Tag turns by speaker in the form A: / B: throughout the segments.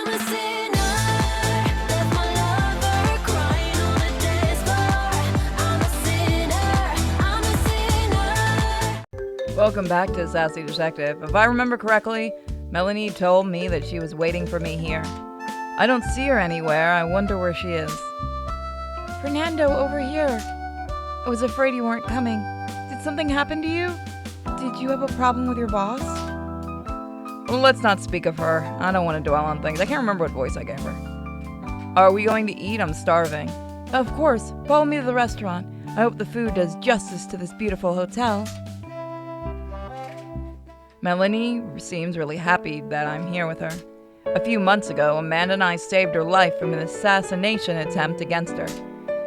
A: a sinner, left my lover crying on the dance floor. I'm a sinner, I'm a sinner.
B: Welcome back to Sassy Detective. If I remember correctly, Melanie told me that she was waiting for me here. I don't see her anywhere. I wonder where she is. Fernando, over here. I was afraid you weren't coming. Did something happen to you? Did you have a problem with your boss? Well, let's not speak of her. I don't want to dwell on things. I can't remember what voice I gave her. Are we going to eat? I'm starving. Of course. Follow me to the restaurant. I hope the food does justice to this beautiful hotel. Melanie seems really happy that I'm here with her. A few months ago, Amanda and I saved her life from an assassination attempt against her.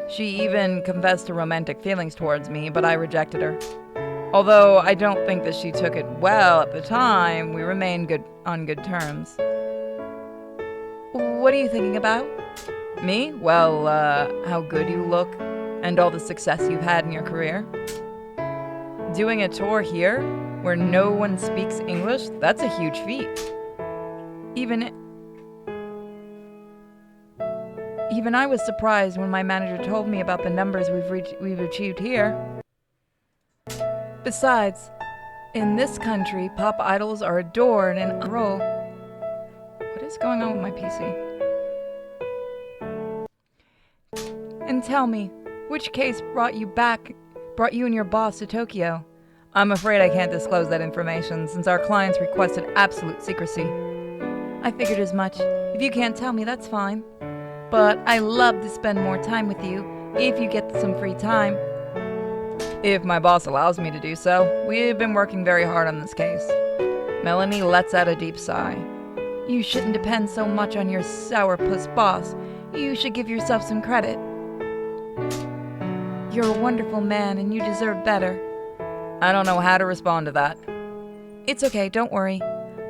B: She even confessed to romantic feelings towards me, but I rejected her. Although I don't think that she took it well at the time, we remain on good terms. What are you thinking about? Me? Well, how good you look, and all the success you've had in your career. Doing a tour here, where no one speaks English, that's a huge feat. Even I was surprised when my manager told me about the numbers we've achieved here. Besides, in this country, pop idols are adored and roll. What is going on with my PC? And tell me, which case brought you and your boss to Tokyo? I'm afraid I can't disclose that information since our clients requested absolute secrecy. I figured as much. If you can't tell me, that's fine. But I love to spend more time with you if you get some free time. If my boss allows me to do so. We've been working very hard on this case. Melanie lets out a deep sigh. You shouldn't depend so much on your sourpuss boss. You should give yourself some credit. You're a wonderful man and you deserve better. I don't know how to respond to that. It's okay, don't worry.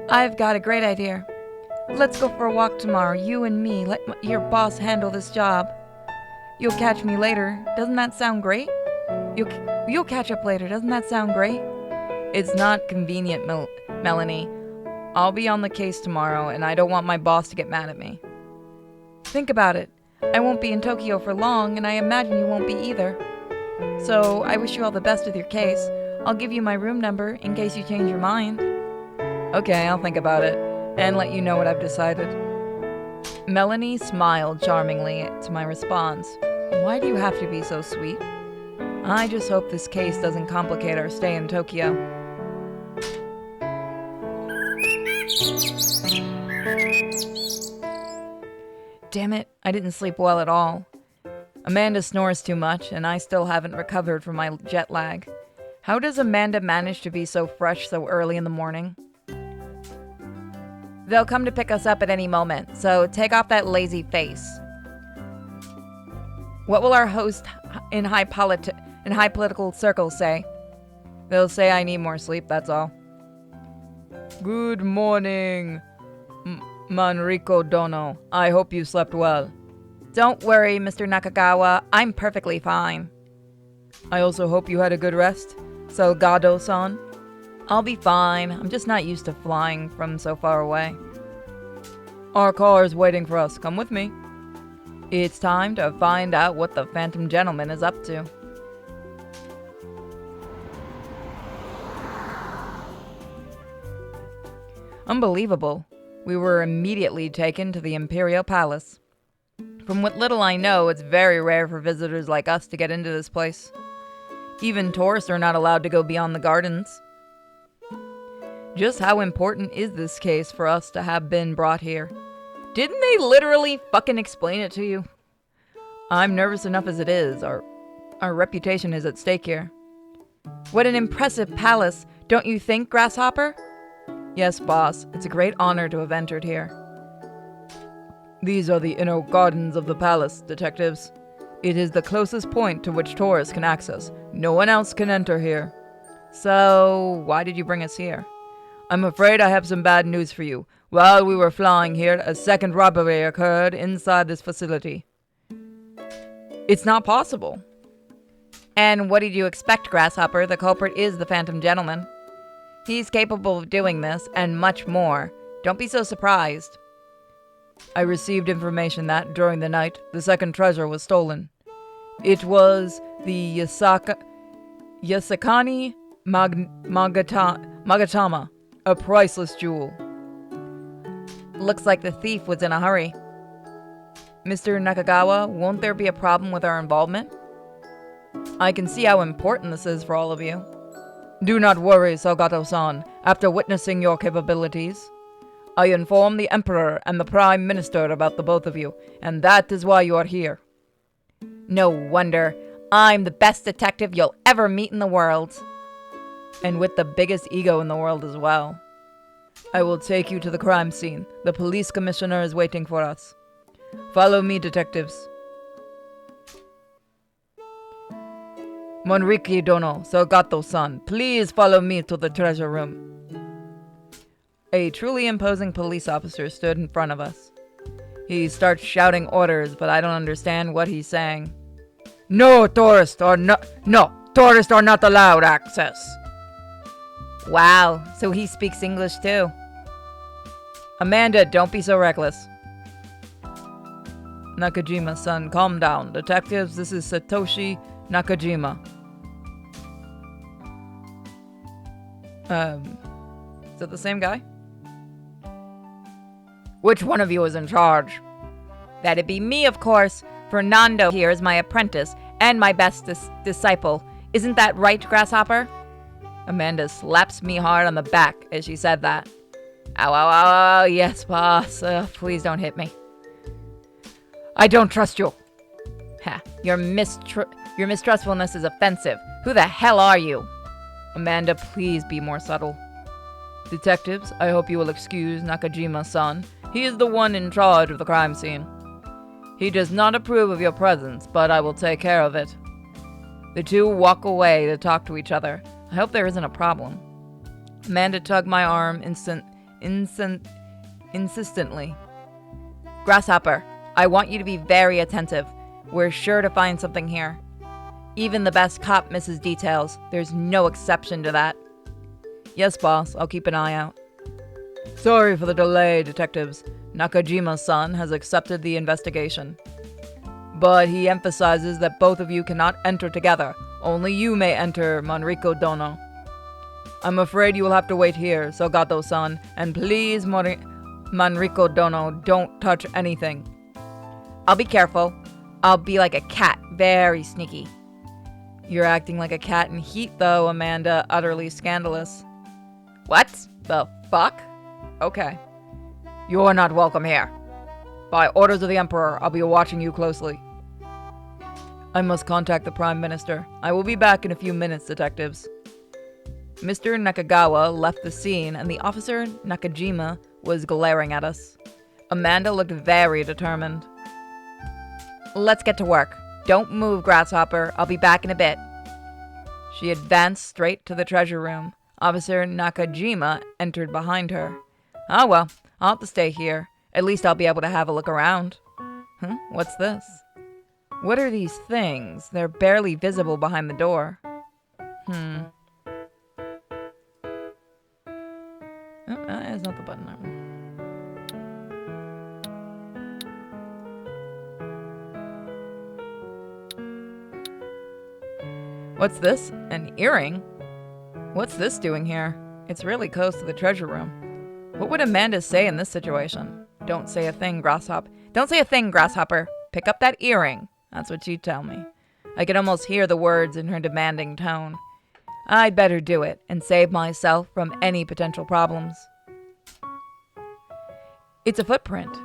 B: I've got a great idea. Let's go for a walk tomorrow, you and me. Let your boss handle this job. You'll catch me later. Doesn't that sound great? You'll catch up later. Doesn't that sound great? It's not convenient, Melanie. I'll be on the case tomorrow, and I don't want my boss to get mad at me. Think about it. I won't be in Tokyo for long, and I imagine you won't be either. So, I wish you all the best with your case. I'll give you my room number in case you change your mind. Okay, I'll think about it, and let you know what I've decided. Melanie smiled charmingly to my response. Why do you have to be so sweet? I just hope this case doesn't complicate our stay in Tokyo. Damn it, I didn't sleep well at all. Amanda snores too much, and I still haven't recovered from my jet lag. How does Amanda manage to be so fresh so early in the morning? They'll come to pick us up at any moment, so take off that lazy face. What will our host in high political circles say? They'll say I need more sleep, that's all. Good morning, Manrico Dono. I hope you slept well. Don't worry, Mr. Nakagawa. I'm perfectly fine. I also hope you had a good rest, Salgado-san. I'll be fine. I'm just not used to flying from so far away. Our car is waiting for us. Come with me. It's time to find out what the Phantom Gentleman is up to. Unbelievable. We were immediately taken to the Imperial Palace. From what little I know, it's very rare for visitors like us to get into this place. Even tourists are not allowed to go beyond the gardens. Just how important is this case for us to have been brought here? Didn't they literally fucking explain it to you? I'm nervous enough as it is. Our reputation is at stake here. What an impressive palace, don't you think, Grasshopper? Yes, boss. It's a great honor to have entered here. These are the inner gardens of the palace, detectives. It is the closest point to which tourists can access. No one else can enter here. So, why did you bring us here? I'm afraid I have some bad news for you. While we were flying here, a second robbery occurred inside this facility. It's not possible. And what did you expect, Grasshopper? The culprit is the Phantom Gentleman. He's capable of doing this, and much more. Don't be so surprised. I received information that, during the night, the second treasure was stolen. It was the Yasakani Magatama, a priceless jewel. Looks like the thief was in a hurry. Mr. Nakagawa, won't there be a problem with our involvement? I can see how important this is for all of you. Do not worry, Salgato-san. After witnessing your capabilities, I informed the Emperor and the Prime Minister about the both of you, and that is why you are here. No wonder. I'm the best detective you'll ever meet in the world. And with the biggest ego in the world as well. I will take you to the crime scene. The police commissioner is waiting for us. Follow me, detectives. Monriki Dono, Salgato-san, please follow me to the treasure room. A truly imposing police officer stood in front of us. He starts shouting orders, but I don't understand what he's saying. No, tourists are not allowed access. Wow, so he speaks English too. Amanda, don't be so reckless. Nakajima-san, calm down. Detectives, this is Satoshi Nakajima. Is that the same guy? Which one of you is in charge? That'd be me, of course. Fernando here is my apprentice and my best disciple. Isn't that right, Grasshopper? Amanda slaps me hard on the back as she said that. Ow, ow, ow, ow, yes, boss. Please don't hit me. I don't trust you. Ha, your mistrustfulness is offensive. Who the hell are you? Amanda, please be more subtle. Detectives, I hope you will excuse Nakajima-san. He is the one in charge of the crime scene. He does not approve of your presence, but I will take care of it. The two walk away to talk to each other. I hope there isn't a problem. Amanda tugged my arm insistently. Grasshopper, I want you to be very attentive. We're sure to find something here. Even the best cop misses details. There's no exception to that. Yes, boss. I'll keep an eye out. Sorry for the delay, detectives. Nakajima-san has accepted the investigation. But he emphasizes that both of you cannot enter together. Only you may enter, Manriko Dono. I'm afraid you will have to wait here, Salgato-san. And please, Manriko Dono, don't touch anything. I'll be careful. I'll be like a cat, very sneaky. You're acting like a cat in heat, though, Amanda, utterly scandalous. What the fuck? Okay. You're not welcome here. By orders of the Emperor, I'll be watching you closely. I must contact the Prime Minister. I will be back in a few minutes, detectives. Mr. Nakagawa left the scene, and the officer, Nakajima, was glaring at us. Amanda looked very determined. Let's get to work. Don't move, Grasshopper. I'll be back in a bit. She advanced straight to the treasure room. Officer Nakajima entered behind her. Ah, well, I'll have to stay here. At least I'll be able to have a look around. What's this? What are these things? They're barely visible behind the door. Oh, that is not the button. That one. What's this? An earring? What's this doing here? It's really close to the treasure room. What would Amanda say in this situation? Don't say a thing, Grasshopper. Don't say a thing, Grasshopper. Pick up that earring. That's what she'd tell me. I could almost hear the words in her demanding tone. I'd better do it and save myself from any potential problems. It's a footprint.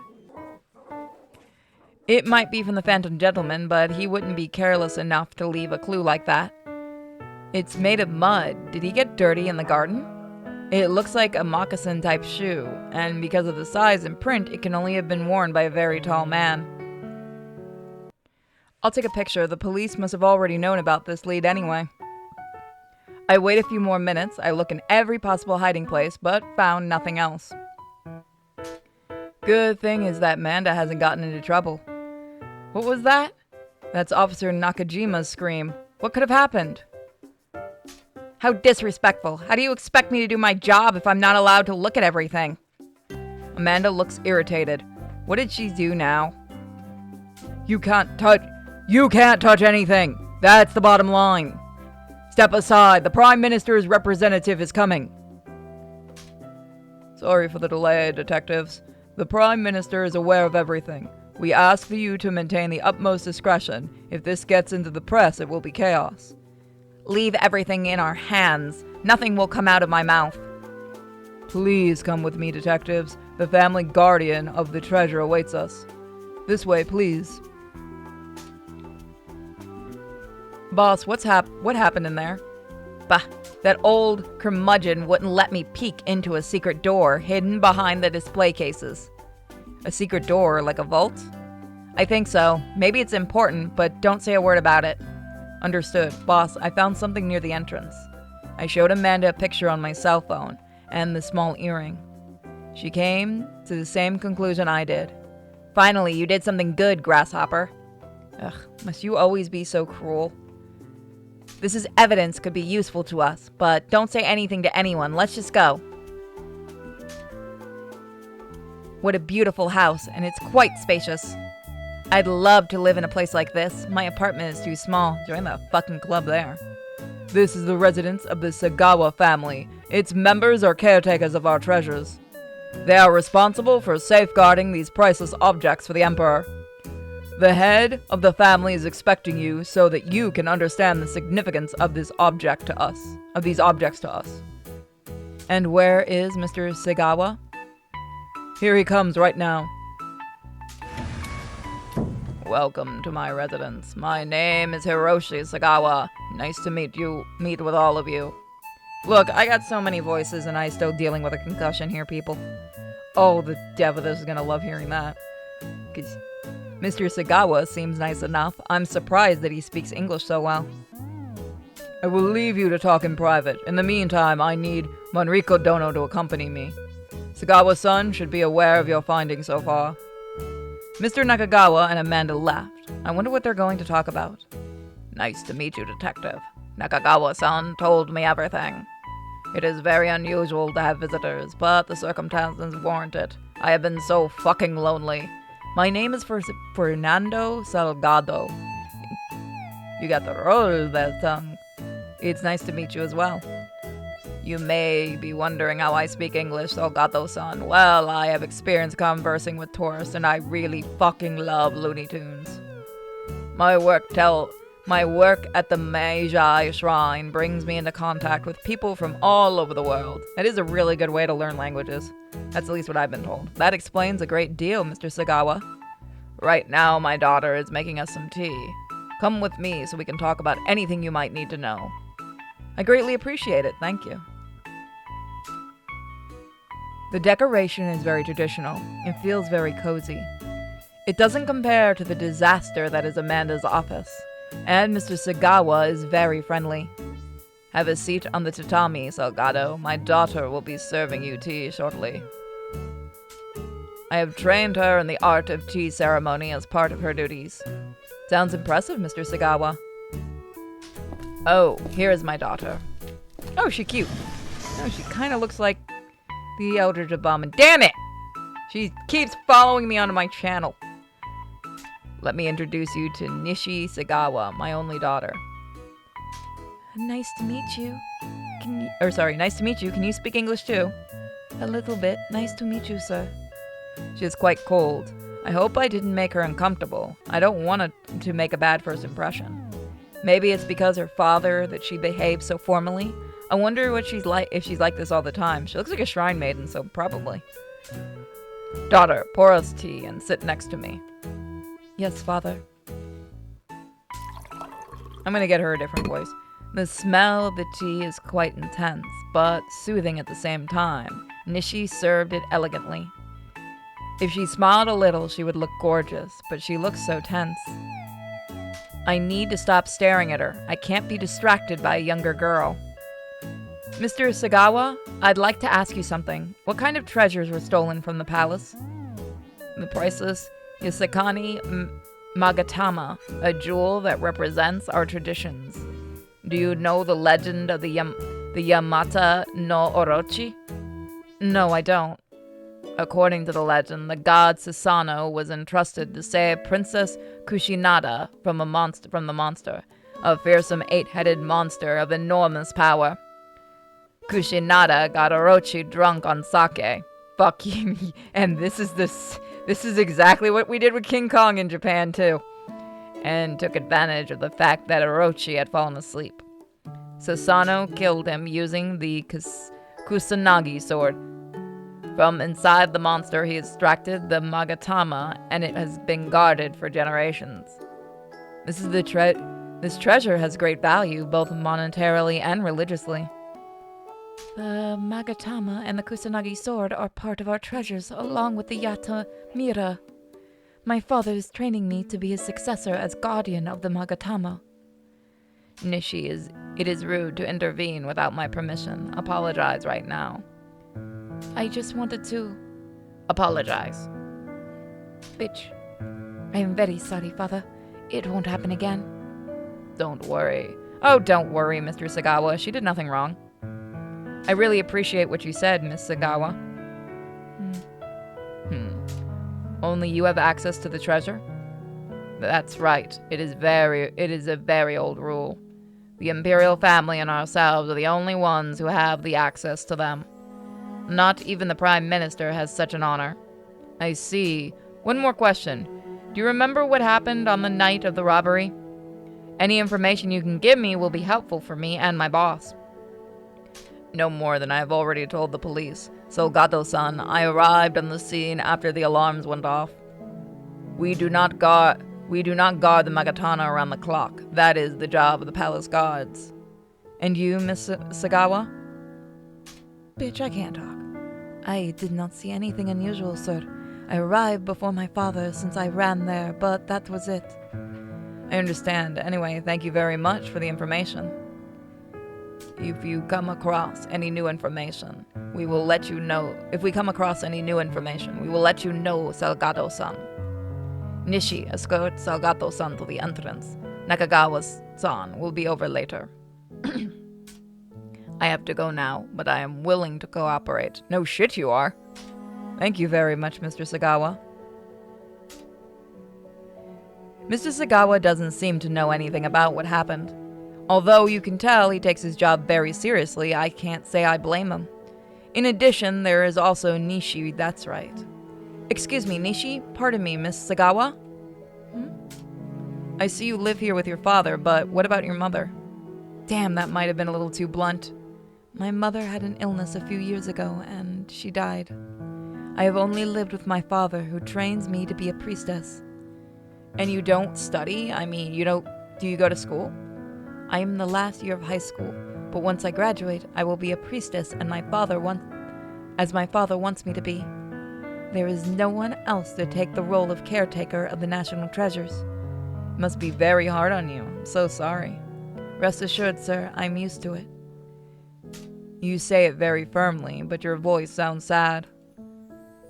B: It might be from the Phantom Gentleman, but he wouldn't be careless enough to leave a clue like that. It's made of mud. Did he get dirty in the garden? It looks like a moccasin-type shoe, and because of the size and print, it can only have been worn by a very tall man. I'll take a picture. The police must have already known about this lead anyway. I wait a few more minutes. I look in every possible hiding place, but found nothing else. Good thing is that Amanda hasn't gotten into trouble. What was that? That's Officer Nakajima's scream. What could have happened? How disrespectful. How do you expect me to do my job if I'm not allowed to look at everything? Amanda looks irritated. What did she do now? You can't touch anything. That's the bottom line. Step aside. The Prime Minister's representative is coming. Sorry for the delay, detectives. The Prime Minister is aware of everything. We ask for you to maintain the utmost discretion. If this gets into the press, it will be chaos. Leave everything in our hands. Nothing will come out of my mouth. Please come with me, detectives. The family guardian of the treasure awaits us. This way, please. Boss, what happened in there? Bah, that old curmudgeon wouldn't let me peek into a secret door hidden behind the display cases. A secret door, like a vault? I think so. Maybe it's important, but don't say a word about it. Understood. Boss, I found something near the entrance. I showed Amanda a picture on my cell phone and the small earring. She came to the same conclusion I did. Finally, you did something good, Grasshopper. Ugh, must you always be so cruel? This is evidence could be useful to us, but don't say anything to anyone. Let's just go. What a beautiful house, and it's quite spacious. I'd love to live in a place like this. My apartment is too small. Join the fucking club there. This is the residence of the Sagawa family. Its members are caretakers of our treasures. They are responsible for safeguarding these priceless objects for the Emperor. The head of the family is expecting you so that you can understand the significance of these objects to us. And where is Mr. Sagawa? Here he comes right now. Welcome to my residence. My name is Hiroshi Sagawa. Nice to meet with all of you. Look, I got so many voices and I'm still dealing with a concussion here, people. Oh, the devil is gonna love hearing that. 'Cause Mr. Sagawa seems nice enough. I'm surprised that he speaks English so well. I will leave you to talk in private. In the meantime, I need Manriko Dono to accompany me. Sagawa-san should be aware of your findings so far. Mr. Nakagawa and Amanda left. I wonder what they're going to talk about. Nice to meet you, Detective. Nakagawa-san told me everything. It is very unusual to have visitors, but the circumstances warrant it. I have been so fucking lonely. My name is Fernando Salgado. You got the roll that tongue. It's nice to meet you as well. You may be wondering how I speak English, Salgado-san. Well, I have experience conversing with tourists, and I really fucking love Looney Tunes. My work at the Meiji Shrine brings me into contact with people from all over the world. That is a really good way to learn languages. That's at least what I've been told. That explains a great deal, Mr. Sagawa. Right now, my daughter is making us some tea. Come with me so we can talk about anything you might need to know. I greatly appreciate it, thank you. The decoration is very traditional. It feels very cozy. It doesn't compare to the disaster that is Amanda's office. And Mr. Sagawa is very friendly. Have a seat on the tatami, Salgado. My daughter will be serving you tea shortly. I have trained her in the art of tea ceremony as part of her duties. Sounds impressive, Mr. Sagawa. Oh, here is my daughter. Oh, she's cute. Oh, she kind of looks like the Elder Jabaman. Damn it! She keeps following me onto my channel. Let me introduce you to Nishi Sagawa, my only daughter. Nice to meet you. Nice to meet you. Can you speak English too? A little bit. Nice to meet you, sir. She is quite cold. I hope I didn't make her uncomfortable. I don't want to make a bad first impression. Maybe it's because her father that she behaves so formally. I wonder what she's like if she's like this all the time. She looks like a shrine maiden, so probably. Daughter, pour us tea and sit next to me. Yes, father. I'm gonna get her a different voice. The smell of the tea is quite intense, but soothing at the same time. Nishi served it elegantly. If she smiled a little, she would look gorgeous, but she looks so tense. I need to stop staring at her. I can't be distracted by a younger girl. Mr. Sagawa, I'd like to ask you something. What kind of treasures were stolen from the palace? The priceless Yasakani Magatama, a jewel that represents our traditions. Do you know the legend of the Yamata no Orochi? No, I don't. According to the legend, the god Susanoo was entrusted to save Princess Kushinada from the monster, a fearsome 8-headed monster of enormous power. Kushinada got Orochi drunk on sake. Fuck you. And this is exactly what we did with King Kong in Japan too. And took advantage of the fact that Orochi had fallen asleep. Susanoo killed him using the Kusanagi sword. From inside the monster, he extracted the Magatama, and it has been guarded for generations. This treasure has great value, both monetarily and religiously. The Magatama and the Kusanagi sword are part of our treasures, along with the Yata Mira. My father is training me to be his successor as guardian of the Magatama. Nishi, it is rude to intervene without my permission. Apologize right now. I just wanted to apologize. Bitch. I am very sorry, father. It won't happen again. Don't worry. Oh, don't worry, Mr. Sagawa. She did nothing wrong. I really appreciate what you said, Miss Sagawa. Only you have access to the treasure? That's right. It is a very old rule. The imperial family and ourselves are the only ones who have the access to them. Not even the Prime Minister has such an honor. I see. One more question. Do you remember what happened on the night of the robbery? Any information you can give me will be helpful for me and my boss. No more than I have already told the police. Salgado-san, I arrived on the scene after the alarms went off. We do not guard the Magatana around the clock. That is the job of the palace guards. And you, Miss Sagawa? Bitch, I can't talk. I did not see anything unusual, sir. I arrived before my father since I ran there, but that was it. I understand. Anyway, thank you very much for the information. If you come across any new information, we will let you know. If we come across any new information, we will let you know, Salgado-san. Nishi, escort Salgado-san to the entrance. Nakagawa-san will be over later. I have to go now, but I am willing to cooperate. No shit you are. Thank you very much, Mr. Sagawa. Mr. Sagawa doesn't seem to know anything about what happened. Although you can tell he takes his job very seriously, I can't say I blame him. In addition, there is also Nishi, that's right. Excuse me, Nishi? Pardon me, Miss Sagawa? I see you live here with your father, but what about your mother? Damn, that might have been a little too blunt. My mother had an illness a few years ago, and she died. I have only lived with my father, who trains me to be a priestess. And you don't study? I mean, do you go to school? I am in the last year of high school, but once I graduate, I will be a priestess as my father wants me to be. There is no one else to take the role of caretaker of the national treasures. It must be very hard on you. I'm so sorry. Rest assured, sir, I'm used to it. You say it very firmly, but your voice sounds sad.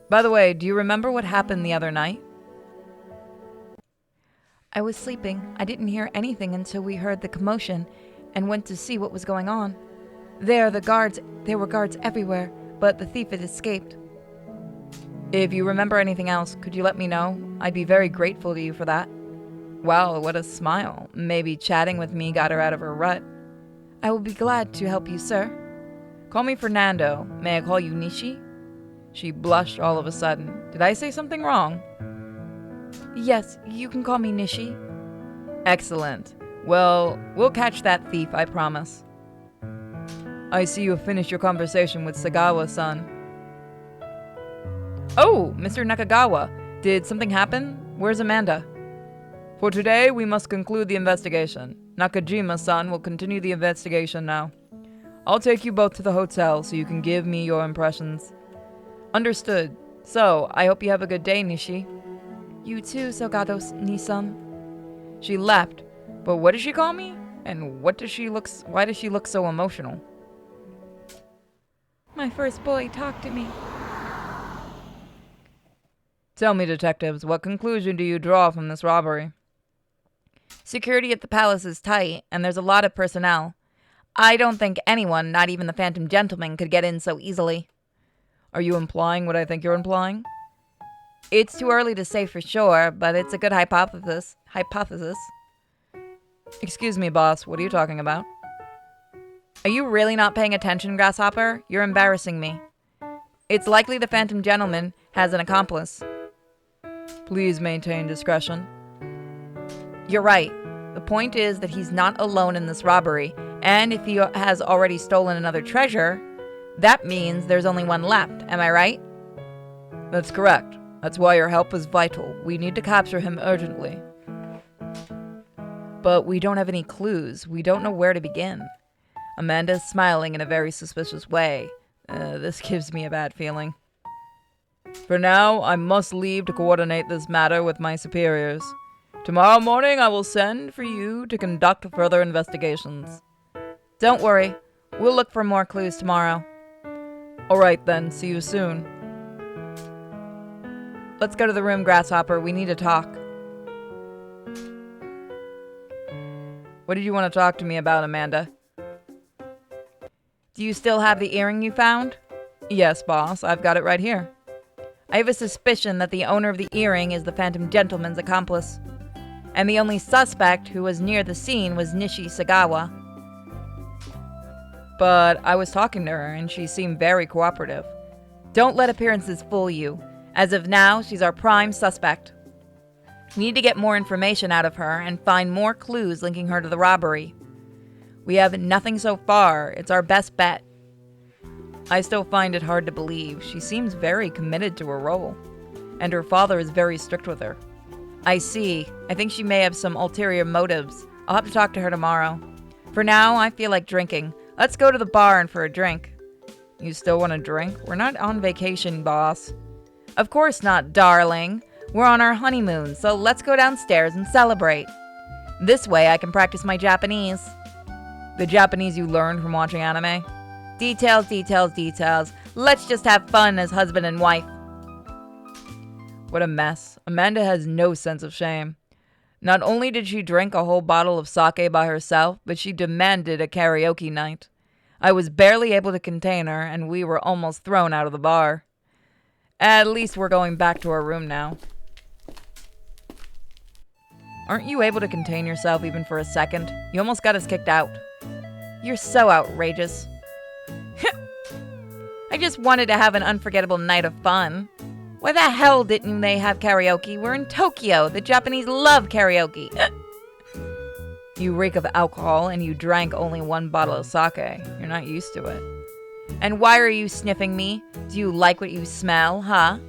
B: By the way, do you remember what happened the other night? I was sleeping. I didn't hear anything until we heard the commotion and went to see what was going on. There were guards everywhere, but the thief had escaped. If you remember anything else, could you let me know? I'd be very grateful to you for that. Wow, what a smile. Maybe chatting with me got her out of her rut. I will be glad to help you, sir. Call me Fernando. May I call you Nishi? She blushed all of a sudden. Did I say something wrong? Yes, you can call me Nishi. Excellent. Well, we'll catch that thief, I promise. I see you have finished your conversation with Sagawa-san. Oh, Mr. Nakagawa, did something happen? Where's Amanda? For today, we must conclude the investigation. Nakajima-san will continue the investigation now. I'll take you both to the hotel so you can give me your impressions. Understood. So, I hope you have a good day, Nishi. You too, Salgado-Nisan. She left, but what does she call me? And why does she look so emotional? My first boy talked to me. Tell me, detectives, what conclusion do you draw from this robbery? Security at the palace is tight, and there's a lot of personnel. I don't think anyone, not even the Phantom Gentleman, could get in so easily. Are you implying what I think you're implying? It's too early to say for sure, but it's a good hypothesis. Excuse me, boss. What are you talking about? Are you really not paying attention, Grasshopper? You're embarrassing me. It's likely the Phantom Gentleman has an accomplice. Please maintain discretion. You're right. The point is that he's not alone in this robbery, and if he has already stolen another treasure, that means there's only one left. Am I right? That's correct. That's why your help is vital. We need to capture him urgently. But we don't have any clues. We don't know where to begin. Amanda's smiling in a very suspicious way. This gives me a bad feeling. For now, I must leave to coordinate this matter with my superiors. Tomorrow morning, I will send for you to conduct further investigations. Don't worry. We'll look for more clues tomorrow. All right, then. See you soon. Let's go to the room, Grasshopper. We need to talk. What did you want to talk to me about, Amanda? Do you still have the earring you found? Yes, boss. I've got it right here. I have a suspicion that the owner of the earring is the Phantom Gentleman's accomplice. And the only suspect who was near the scene was Nishi Sagawa. But I was talking to her, and she seemed very cooperative. Don't let appearances fool you. As of now, she's our prime suspect. We need to get more information out of her and find more clues linking her to the robbery. We have nothing so far. It's our best bet. I still find it hard to believe. She seems very committed to her role, and her father is very strict with her. I see. I think she may have some ulterior motives. I'll have to talk to her tomorrow. For now, I feel like drinking. Let's go to the bar and for a drink. You still want to drink? We're not on vacation, boss. Of course not, darling. We're on our honeymoon, so let's go downstairs and celebrate. This way I can practice my Japanese. The Japanese you learned from watching anime? Details, details, details. Let's just have fun as husband and wife. What a mess. Amanda has no sense of shame. Not only did she drink a whole bottle of sake by herself, but she demanded a karaoke night. I was barely able to contain her, and we were almost thrown out of the bar. At least we're going back to our room now. Aren't you able to contain yourself even for a second? You almost got us kicked out. You're so outrageous. I just wanted to have an unforgettable night of fun. Why the hell didn't they have karaoke? We're in Tokyo. The Japanese love karaoke. You reek of alcohol and you drank only one bottle of sake. You're not used to it. And why are you sniffing me? Do you like what you smell, huh?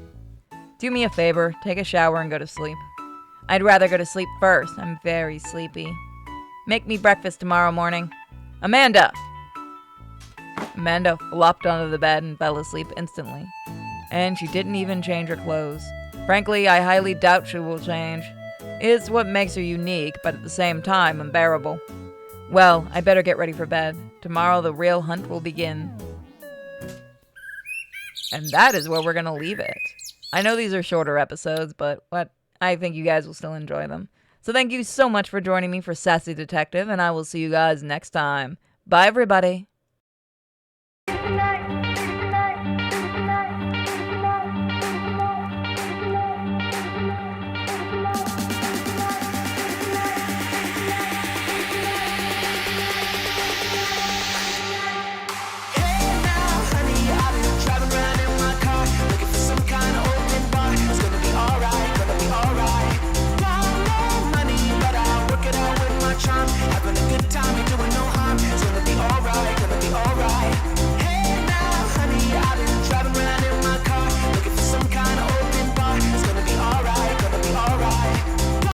B: Do me a favor. Take a shower and go to sleep. I'd rather go to sleep first. I'm very sleepy. Make me breakfast tomorrow morning. Amanda! Amanda flopped onto the bed and fell asleep instantly. And she didn't even change her clothes. Frankly, I highly doubt she will change. It's what makes her unique, but at the same time, unbearable. Well, I better get ready for bed. Tomorrow the real hunt will begin. And that is where we're going to leave it. I know these are shorter episodes, but I think you guys will still enjoy them. So thank you so much for joining me for Sassy Detective, and I will see you guys next time. Bye, everybody.